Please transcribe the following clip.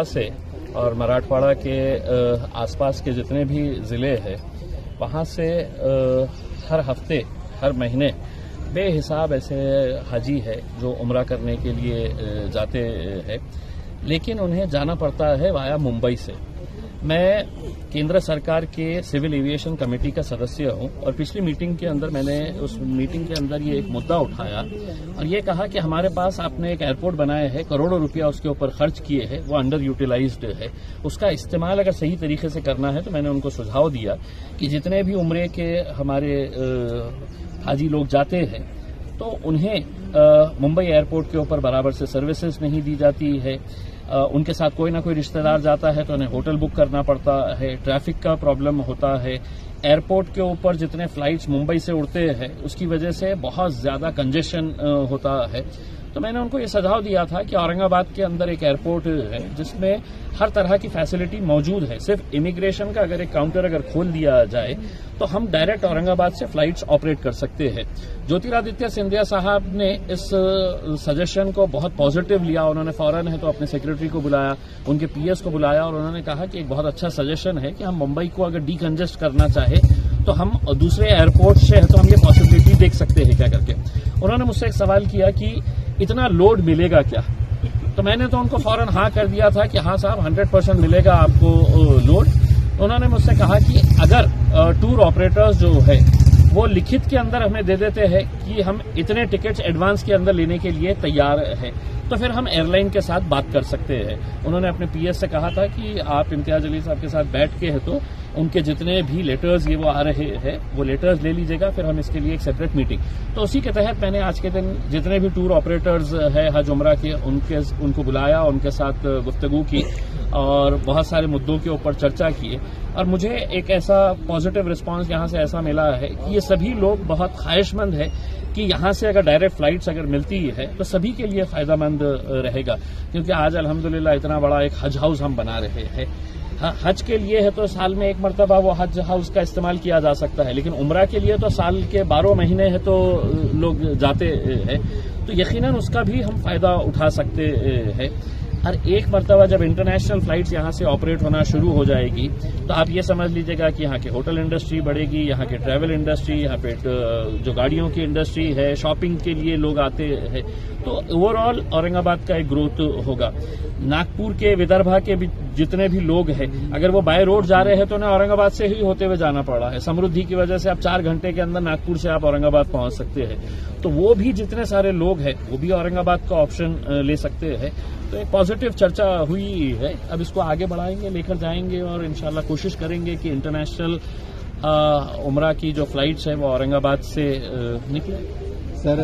आसपास से और मराठवाड़ा के आसपास के जितने भी ज़िले हैं वहाँ से हर हफ्ते हर महीने बेहिसाब ऐसे हाजी है जो उम्रा करने के लिए जाते हैं, लेकिन उन्हें जाना पड़ता है वाया मुंबई से। मैं केंद्र सरकार के सिविल एविएशन कमेटी का सदस्य हूं और पिछली मीटिंग के अंदर मैंने उस मीटिंग के अंदर ये एक मुद्दा उठाया और ये कहा कि हमारे पास आपने एक एयरपोर्ट बनाया है, करोड़ों रुपया उसके ऊपर खर्च किए हैं, वो अंडर यूटिलाइज्ड है, उसका इस्तेमाल अगर सही तरीके से करना है तो मैंने उनको सुझाव दिया कि जितने भी उम्रे के हमारे हाजी लोग जाते हैं तो उन्हें मुंबई एयरपोर्ट के ऊपर बराबर से सर्विसेज नहीं दी जाती है। उनके साथ कोई ना कोई रिश्तेदार जाता है तो उन्हें होटल बुक करना पड़ता है, ट्रैफिक का प्रॉब्लम होता है, एयरपोर्ट के ऊपर जितने फ्लाइट्स मुंबई से उड़ते हैं उसकी वजह से बहुत ज्यादा कंजेशन होता है। तो मैंने उनको ये सुझाव दिया था कि औरंगाबाद के अंदर एक एयरपोर्ट है जिसमें हर तरह की फैसिलिटी मौजूद है, सिर्फ इमिग्रेशन का अगर एक काउंटर अगर खोल दिया जाए तो हम डायरेक्ट औरंगाबाद से फ्लाइट्स ऑपरेट कर सकते हैं। ज्योतिरादित्य सिंधिया साहब ने इस सजेशन को बहुत पॉजिटिव लिया। उन्होंने फौरन है तो अपने सेक्रेटरी को बुलाया, उनके पीएस को बुलाया और उन्होंने कहा कि एक बहुत अच्छा सजेशन है कि हम मुंबई को अगर डीकंजेस्ट करना चाहे तो हम दूसरे एयरपोर्ट से है तो हम ये पॉसिबिलिटी देख सकते हैं क्या करके। उन्होंने मुझसे एक सवाल किया कि इतना लोड मिलेगा क्या, तो मैंने तो उनको फौरन हाँ कर दिया था कि हाँ साहब 100% मिलेगा आपको लोड। उन्होंने मुझसे कहा कि अगर टूर ऑपरेटर्स जो है वो लिखित के अंदर हमें दे देते हैं कि हम इतने टिकट्स एडवांस के अंदर लेने के लिए तैयार हैं तो फिर हम एयरलाइन के साथ बात कर सकते हैं। उन्होंने अपने पीएस से कहा था कि आप इम्तियाज अली साहब के साथ बैठ के है तो उनके जितने भी लेटर्स ये वो आ रहे हैं वो लेटर्स ले लीजिएगा, फिर हम इसके लिए एक सेपरेट मीटिंग। तो उसी के तहत मैंने आज के दिन जितने भी टूर ऑपरेटर्स है हज उमरा के उनको बुलाया, उनके साथ गुफ्तगू की और बहुत सारे मुद्दों के ऊपर चर्चा की और मुझे एक ऐसा पॉजिटिव रिस्पांस यहाँ से ऐसा मिला है कि ये सभी लोग बहुत ख्वाहिशमंद है कि यहाँ से अगर डायरेक्ट फ्लाइट्स अगर मिलती है तो सभी के लिए फायदामंद रहेगा, क्योंकि आज अल्हम्दुलिल्लाह इतना बड़ा एक हज हाउस हम बना रहे हैं। हज के लिए है तो साल में एक मरतबा वो हज हाउस का इस्तेमाल किया जा सकता है, लेकिन उम्रा के लिए तो साल के 12 महीने है तो लोग जाते हैं, तो यकीनन उसका भी हम फायदा उठा सकते हैं। हर एक मरतबा जब इंटरनेशनल फ्लाइट्स यहाँ से ऑपरेट होना शुरू हो जाएगी तो आप ये समझ लीजिएगा कि यहाँ की होटल इंडस्ट्री बढ़ेगी, यहाँ की ट्रैवल इंडस्ट्री, यहाँ पे जो गाड़ियों की इंडस्ट्री है, शॉपिंग के लिए लोग आते हैं, तो ओवरऑल औरंगाबाद का एक ग्रोथ होगा। नागपुर के विदर्भा के भी जितने भी लोग हैं अगर वो बाय रोड जा रहे हैं तो उन्हें औरंगाबाद से ही होते हुए जाना पड़ रहा है। समृद्धि की वजह से आप 4 घंटे के अंदर नागपुर से आप औरंगाबाद पहुंच सकते हैं, तो वो भी जितने सारे लोग हैं वो भी औरंगाबाद का ऑप्शन ले सकते हैं। तो एक पॉजिटिव चर्चा हुई है, अब इसको आगे बढ़ाएंगे, लेकर जाएंगे और इंशाल्लाह कोशिश करेंगे कि इंटरनेशनल उमरा की जो फ्लाइट्स है वो औरंगाबाद से निकले। सर